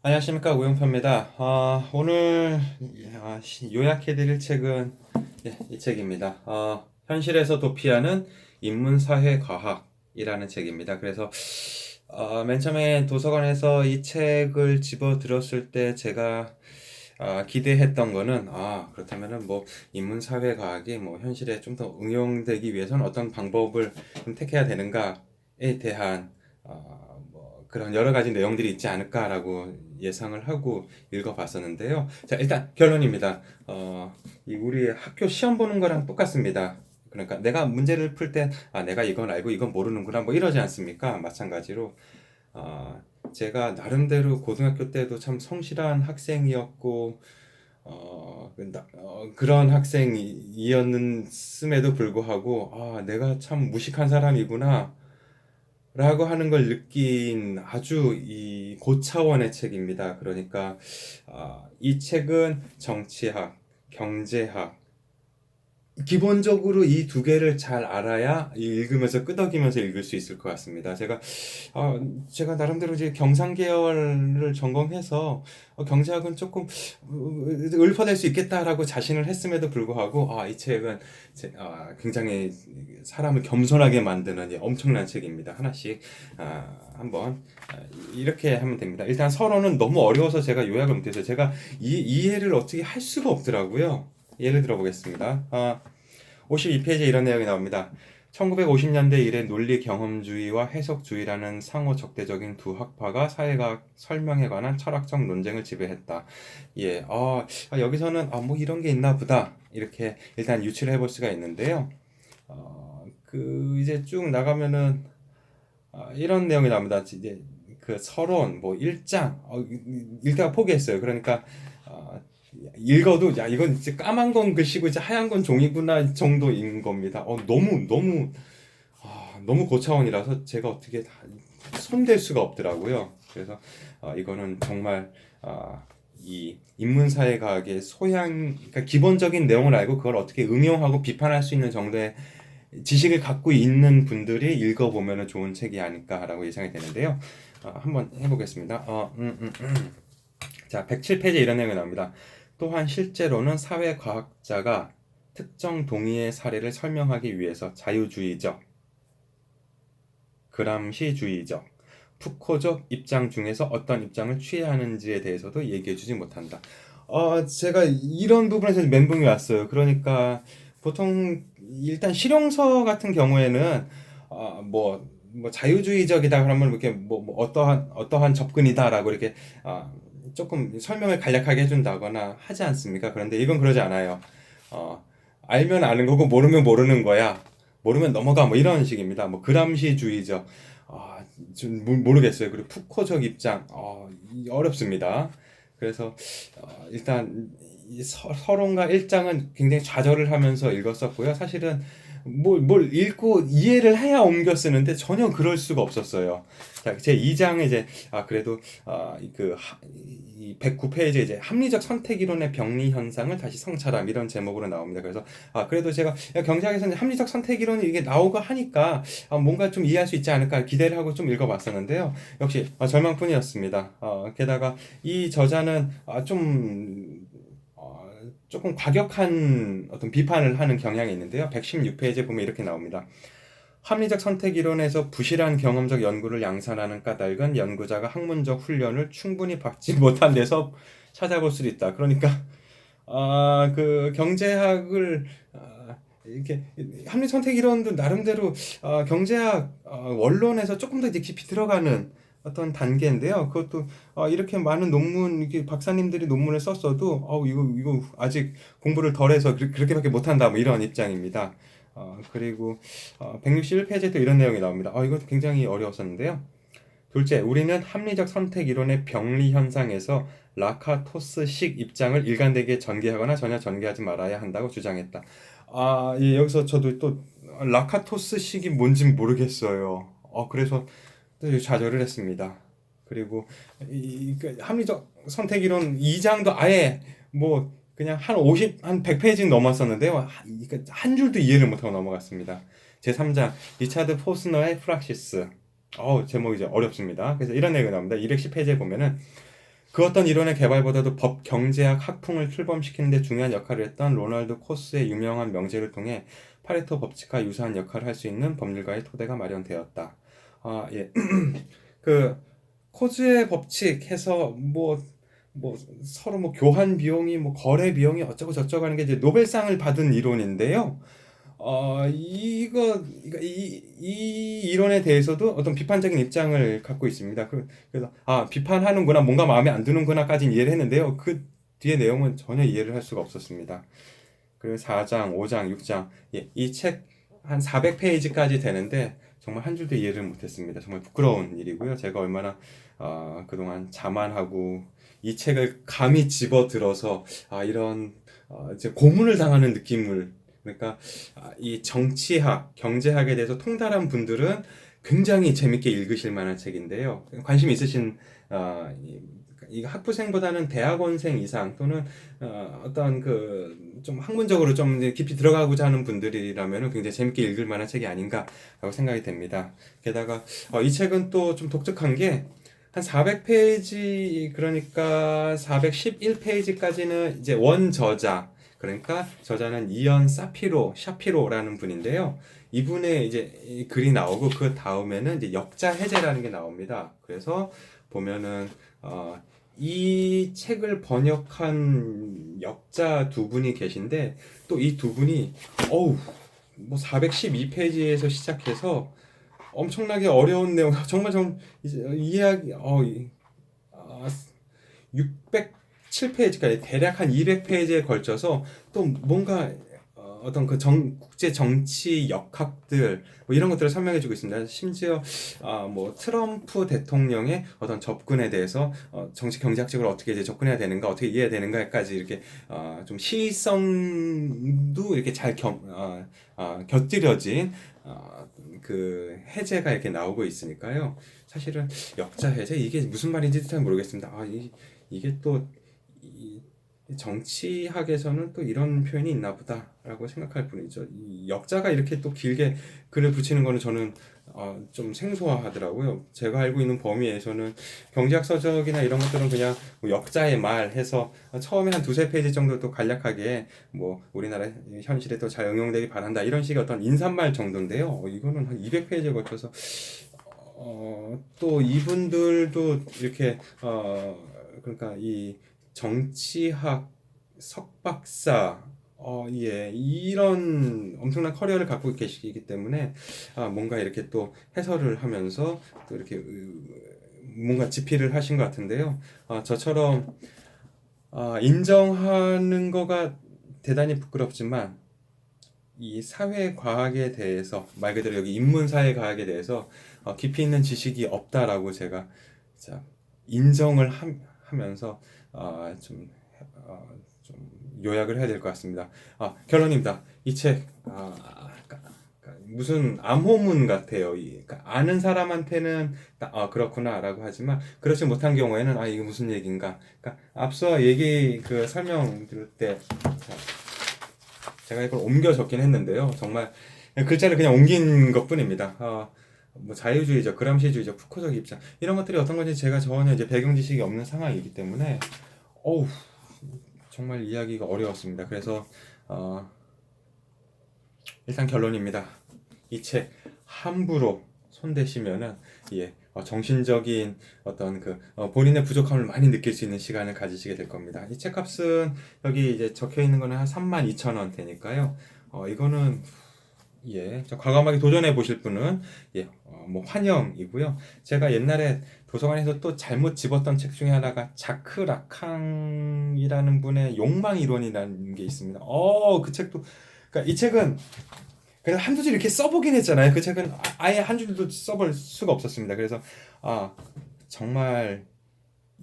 안녕하십니까, 우영표입니다. 오늘 요약해드릴 책은 이 책입니다. 현실에서 도피하는 인문사회과학이라는 책입니다. 그래서 맨 처음에 도서관에서 이 책을 집어 들었을 때 제가 기대했던 거는 그렇다면은 뭐 인문사회과학이 뭐 현실에 좀 더 응용되기 위해서는 어떤 방법을 좀 택해야 되는가에 대한 뭐 그런 여러 가지 내용들이 있지 않을까라고 예상을 하고 읽어봤었는데요. 자, 일단 결론입니다. 이 우리 학교 시험 보는 거랑 똑같습니다. 그러니까 내가 문제를 풀 때 내가 이건 알고 이건 모르는구나 뭐 이러지 않습니까? 마찬가지로 어, 제가 나름대로 고등학교 때도 참 성실한 학생이었고 그런 학생이었음에도 불구하고 내가 참 무식한 사람이구나 라고 하는 걸 느낀 아주 이 고차원의 책입니다. 그러니까 이 책은 정치학, 경제학, 기본적으로 이 두 개를 잘 알아야 읽으면서 끄덕이면서 읽을 수 있을 것 같습니다. 제가 나름대로 이제 경상 계열을 전공해서 경제학은 조금 읊어낼 수 있겠다라고 자신을 했음에도 불구하고 이 책은 굉장히 사람을 겸손하게 만드는 엄청난 책입니다. 하나씩 한번 이렇게 하면 됩니다. 일단 서론은 너무 어려워서 제가 요약을 못해서 제가 이해를 어떻게 할 수가 없더라고요. 예를 들어 보겠습니다. 52페이지에 이런 내용이 나옵니다. 1950년대 이래 논리 경험주의와 해석주의라는 상호 적대적인 두 학파가 사회과학 설명에 관한 철학적 논쟁을 지배했다. 예, 여기서는 뭐 이런 게 있나 보다. 이렇게 일단 유추를 해볼 수가 있는데요. 이제 쭉 나가면은 이런 내용이 나옵니다. 이제 그 서론, 뭐 1장, 읽다가 포기했어요. 그러니까 읽어도 이건 이제 까만 건 글씨고 이제 하얀 건 종이구나 정도인 겁니다. 너무 고차원이라서 제가 어떻게 다 손댈 수가 없더라고요. 그래서 이거는 정말 이 인문사회과학의 소양, 그러니까 기본적인 내용을 알고 그걸 어떻게 응용하고 비판할 수 있는 정도의 지식을 갖고 있는 분들이 읽어보면 좋은 책이 아닐까라고 예상이 되는데요. 한번 해보겠습니다. 자, 107페이지에 이런 내용이 나옵니다. 또한 실제로는 사회과학자가 특정 동의의 사례를 설명하기 위해서 자유주의적, 그람시주의적, 푸코적 입장 중에서 어떤 입장을 취해야 하는지에 대해서도 얘기해주지 못한다. 제가 이런 부분에서 멘붕이 왔어요. 그러니까 보통 일단 실용서 같은 경우에는 뭐 자유주의적이다 그러면 이렇게 뭐 어떠한 접근이다라고 이렇게 조금 설명을 간략하게 해준다거나 하지 않습니까? 그런데 이건 그러지 않아요. 알면 아는 거고 모르면 모르는 거야. 모르면 넘어가 뭐 이런 식입니다. 뭐 그람시주의적, 좀 모르겠어요. 그리고 푸코적 입장, 어렵습니다. 그래서 일단 이 서론과 일장은 굉장히 좌절을 하면서 읽었었고요. 사실은 뭘 읽고 이해를 해야 옮겨 쓰는데 전혀 그럴 수가 없었어요. 자, 제 2장에 이제 그래도 이 109페이지에 이제 합리적 선택 이론의 병리 현상을 다시 성찰함 이런 제목으로 나옵니다. 그래서 그래도 제가 경제학에서는 합리적 선택 이론이 이게 나오고 하니까 뭔가 좀 이해할 수 있지 않을까 기대를 하고 좀 읽어봤었는데요. 역시 절망뿐이었습니다. 게다가 이 저자는 조금 과격한 어떤 비판을 하는 경향이 있는데요. 116페이지에 보면 이렇게 나옵니다. 합리적 선택 이론에서 부실한 경험적 연구를 양산하는 까닭은 연구자가 학문적 훈련을 충분히 받지 못한 데서 찾아볼 수 있다. 그러니까 그 경제학을 이렇게 합리 선택 이론도 나름대로 경제학 원론에서 조금 더 이제 깊이 들어가는 어떤 단계인데요. 그것도 이렇게 많은 논문, 이렇게 박사님들이 논문을 썼어도 이거 아직 공부를 덜해서 그렇게밖에 못한다 뭐 이런 입장입니다. 그리고 161페이지에도 이런 내용이 나옵니다. 이것도 굉장히 어려웠었는데요. 둘째, 우리는 합리적 선택 이론의 병리 현상에서 라카토스식 입장을 일관되게 전개하거나 전혀 전개하지 말아야 한다고 주장했다. 예, 여기서 저도 또 라카토스식이 뭔지 모르겠어요. 그래서 또 좌절을 했습니다. 그리고 그 합리적 선택 이론 2장도 아예 뭐 그냥 한 100페이지 넘었었는데요. 한 줄도 이해를 못하고 넘어갔습니다. 제3장 리차드 포스너의 프락시스. 제목이 이제 어렵습니다. 그래서 이런 내용이 나옵니다. 210페이지에 보면은 그 어떤 이론의 개발보다도 법, 경제학, 학풍을 출범시키는 데 중요한 역할을 했던 로널드 코스의 유명한 명제를 통해 파레토 법칙과 유사한 역할을 할 수 있는 법률가의 토대가 마련되었다. 예. 그 코즈의 법칙 해서 뭐 서로 뭐 교환 비용이 뭐 거래 비용이 어쩌고 저쩌고 하는 게 이제 노벨상을 받은 이론인데요. 이 이론에 대해서도 어떤 비판적인 입장을 갖고 있습니다. 그래서 비판하는구나, 뭔가 마음에 안 드는구나까지는 이해를 했는데요. 그 뒤에 내용은 전혀 이해를 할 수가 없었습니다. 그리고 4장, 5장, 6장, 이 책 한 400페이지까지 되는데 정말 한 줄도 이해를 못했습니다. 정말 부끄러운 일이고요. 제가 얼마나 그동안 자만하고 이 책을 감히 집어들어서 이런 이제 고문을 당하는 느낌을, 그러니까 이 정치학, 경제학에 대해서 통달한 분들은 굉장히 재밌게 읽으실 만한 책인데요. 관심 있으신 이 학부생보다는 대학원생 이상 또는 어떤 그 좀 학문적으로 좀 이제 깊이 들어가고자 하는 분들이라면 굉장히 재밌게 읽을 만한 책이 아닌가라고 생각이 됩니다. 게다가 이 책은 또 좀 독특한 게 한 400페이지, 그러니까 411페이지까지는 이제 원저자, 그러니까 저자는 이언 샤피로라는 분인데요. 이분의 이제 이 글이 나오고 그 다음에는 이제 역자 해제라는 게 나옵니다. 그래서 보면은 이 책을 번역한 역자 두 분이 계신데 또 이 두 분이 뭐 412페이지에서 시작해서 엄청나게 어려운 내용, 정말 좀 이해하기 607페이지까지 대략 한 200페이지에 걸쳐서 또 뭔가 어떤 그 국제 정치 역학들 뭐 이런 것들을 설명해주고 있습니다. 심지어 뭐 트럼프 대통령의 어떤 접근에 대해서 정치 경제학적으로 어떻게 이제 접근해야 되는가, 어떻게 이해해야 되는가까지 이렇게 좀 시의성도 이렇게 잘 곁들여진 그 해제가 이렇게 나오고 있으니까요. 사실은 역자 해제 이게 무슨 말인지 잘 모르겠습니다. 이게 또 정치학에서는 또 이런 표현이 있나 보다라고 생각할 뿐이죠. 이 역자가 이렇게 또 길게 글을 붙이는 거는 저는 좀 생소하더라고요. 제가 알고 있는 범위에서는 경제학 서적이나 이런 것들은 그냥 뭐 역자의 말 해서 처음에 한 두세 페이지 정도 또 간략하게 뭐 우리나라 현실에 또 잘 응용되기 바란다 이런 식의 어떤 인사말 정도인데요. 이거는 한 200페이지에 걸쳐서 또 이분들도 이렇게 그러니까 이 정치학 석박사 이런 엄청난 커리어를 갖고 계시기 때문에 뭔가 이렇게 또 해설을 하면서 또 이렇게 뭔가 집필을 하신 것 같은데요. 저처럼 인정하는 거가 대단히 부끄럽지만 이 사회과학에 대해서 말 그대로 여기 인문사회과학에 대해서 깊이 있는 지식이 없다라고 제가 인정을 하면서 좀 요약을 해야 될 것 같습니다. 결론입니다. 이 책 무슨 암호문 같아요. 그러니까 아는 사람한테는 그렇구나라고 하지만 그렇지 못한 경우에는 이게 무슨 얘기인가. 그러니까 앞서 얘기 그 설명 들을 때 제가 이걸 옮겨 적긴 했는데요. 정말 글자를 그냥 옮긴 것뿐입니다. 뭐 자유주의적, 그람시주의적, 푸코적 입장 이런 것들이 어떤 건지 제가 전혀 이제 배경 지식이 없는 상황이기 때문에 정말 이해하기가 어려웠습니다. 그래서 일단 결론입니다. 이 책 함부로 손대시면은 정신적인 어떤 그 본인의 부족함을 많이 느낄 수 있는 시간을 가지시게 될 겁니다. 이 책값은 여기 이제 적혀 있는 거는 한 32,000원 되니까요. 이거는 저 과감하게 도전해 보실 분은 뭐 환영이고요. 제가 옛날에 도서관에서 또 잘못 집었던 책 중에 하나가 자크 라캉이라는 분의 욕망 이론이라는 게 있습니다. 그 책도 그러니까 이 책은 그래서 한두 줄 이렇게 써보긴 했잖아요. 그 책은 아예 한 줄도 써볼 수가 없었습니다. 그래서 정말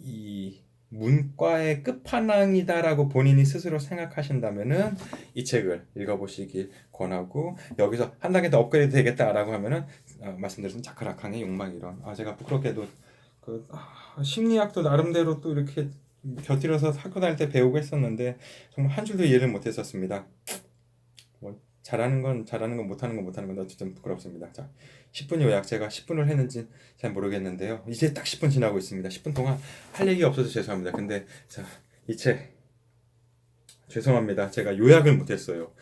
이 문과의 끝판왕이다라고 본인이 스스로 생각하신다면은 이 책을 읽어보시길 권하고, 여기서 한 단계 더 업그레이드 되겠다라고 하면은 말씀드린 자크라칸의 욕망 이론. 제가 부끄럽게도 그 심리학도 나름대로 또 이렇게 곁들여서 학교 다닐 때 배우고 했었는데 정말 한 줄도 이해를 못했었습니다. 뭐 잘하는 건 잘하는 건 못하는 건 못하는 건 어쨌든 부끄럽습니다. 자, 10분 요약 제가 10분을 했는지 잘 모르겠는데요. 이제 딱 10분 지나고 있습니다. 10분 동안 할 얘기가 없어서 죄송합니다. 근데 자, 이 책 죄송합니다. 제가 요약을 못했어요.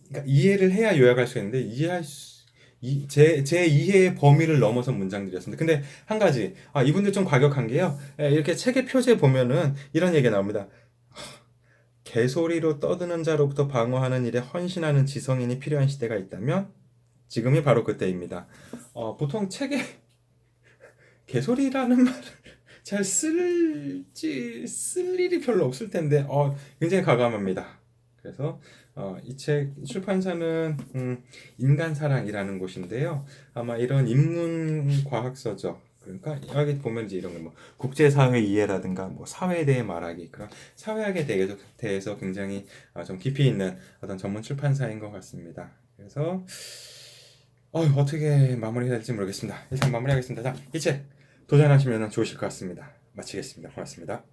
그러니까 이해를 해야 요약할 수 있는데 제 이해의 범위를 넘어선 문장들이었습니다. 근데 한 가지 이분들 좀 과격한 게요. 이렇게 책의 표지에 보면은 이런 얘기가 나옵니다. 개소리로 떠드는 자로부터 방어하는 일에 헌신하는 지성인이 필요한 시대가 있다면 지금이 바로 그때입니다. 보통 책에 개소리라는 말을 잘 쓸 일이 별로 없을 텐데 굉장히 과감합니다. 그래서 이 책 출판사는 인간사랑이라는 곳인데요. 아마 이런 인문 과학서적 그러니까 여기 보면 이제 이런 거 뭐 국제사회 이해라든가 뭐 사회에 대해 말하기 그런 사회학에 대해서 굉장히 좀 깊이 있는 어떤 전문 출판사인 것 같습니다. 그래서 어떻게 마무리해야 될지 모르겠습니다. 일단 마무리하겠습니다. 자, 이 책 도전하시면 좋으실 것 같습니다. 마치겠습니다. 고맙습니다.